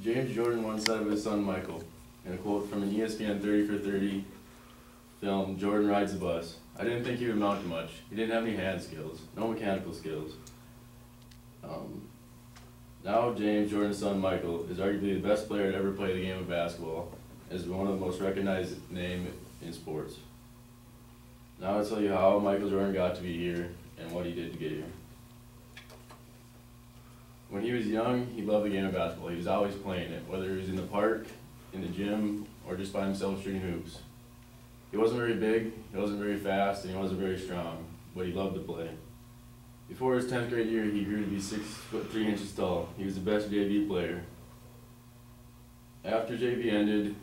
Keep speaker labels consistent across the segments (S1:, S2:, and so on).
S1: James Jordan once said of his son Michael, in a quote from an ESPN 30 for 30 film, "Jordan rides the bus. I didn't think he would amount to much. He didn't have any hand skills, no mechanical skills." Now James Jordan's son Michael is arguably the best player to ever play the game of basketball, as one of the most recognized names in sports. Now I'll tell you how Michael Jordan got to be here and what he did to get here. When he was young, he loved the game of basketball. He was always playing it, whether he was in the park, in the gym, or just by himself shooting hoops. He wasn't very big, he wasn't very fast, and he wasn't very strong, but he loved to play. Before his 10th grade year, he grew to be 6'3" tall. He was the best JV player. After JV ended,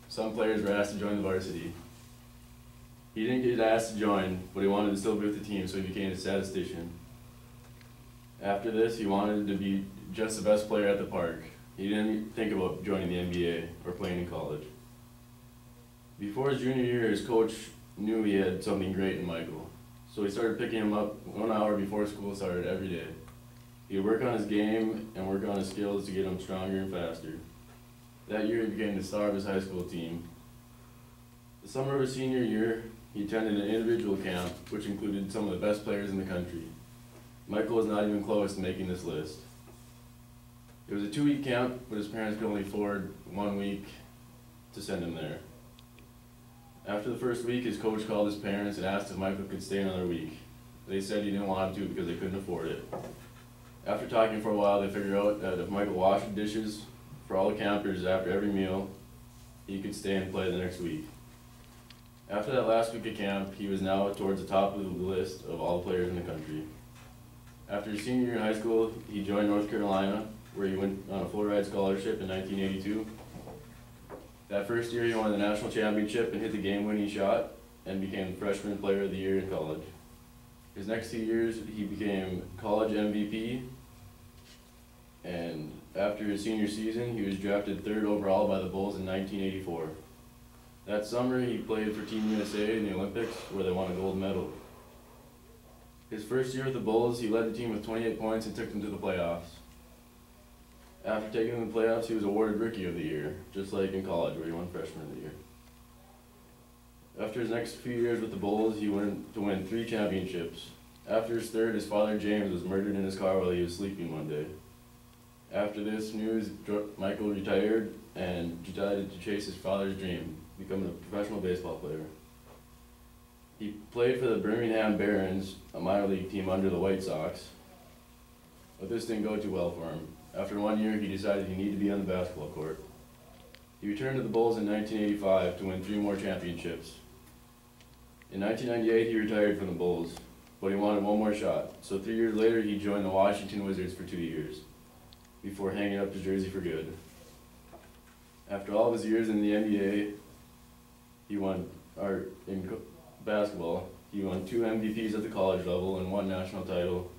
S1: some players were asked to join the varsity. He didn't get asked to join, but he wanted to still be with the team, so he became a statistician. After this, he wanted to be just the best player at the park. He didn't think about joining the NBA or playing in college. Before his junior year, his coach knew he had something great in Michael, so he started picking him up 1 hour before school started every day. He would work on his game and work on his skills to get him stronger and faster. That year, he became the star of his high school team. The summer of his senior year, he attended an individual camp, which included some of the best players in the country. Michael was not even close to making this list. It was a 2-week camp, but his parents could only afford 1 week to send him there. After the first week, his coach called his parents and asked if Michael could stay another week. They said he didn't want him to because they couldn't afford it. After talking for a while, they figured out that if Michael washed the dishes for all the campers after every meal, he could stay and play the next week. After that last week of camp, he was now towards the top of the list of all the players in the country. After his senior year in high school, he joined North Carolina, where he went on a full-ride scholarship in 1982. That first year, he won the national championship and hit the game-winning shot and became the freshman player of the year in college. His next 2 years, he became college MVP, and after his senior season, he was drafted 3rd overall by the Bulls in 1984. That summer, he played for Team USA in the Olympics, where they won a gold medal. His first year with the Bulls, he led the team with 28 points and took them to the playoffs. After taking them to the playoffs, he was awarded Rookie of the Year, just like in college, where he won Freshman of the Year. After his next few years with the Bulls, he went to win 3 championships. After his third, his father James was murdered in his car while he was sleeping one day. After this news, Michael retired and decided to chase his father's dream, becoming a professional baseball player. He played for the Birmingham Barons, a minor league team under the White Sox, but this didn't go too well for him. After 1 year, he decided he needed to be on the basketball court. He returned to the Bulls in 1985 to win 3 more championships. In 1998, he retired from the Bulls, but he wanted 1 more shot, so 3 years later, he joined the Washington Wizards for 2 years, before hanging up his jersey for good. After all of his years in the NBA, in basketball, he won 2 MVPs at the college level and 1 national title,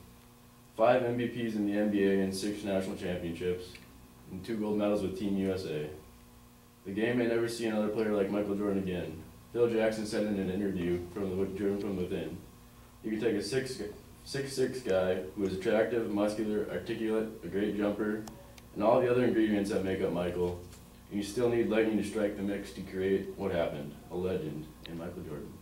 S1: 5 MVPs in the NBA and 6 national championships, and 2 gold medals with Team USA. The game may never see another player like Michael Jordan again. Phil Jackson said in an interview driven from within, "You can take a 6'6" guy who is attractive, muscular, articulate, a great jumper, and all the other ingredients that make up Michael, and you still need lightning to strike the mix to create what happened, a legend in Michael Jordan."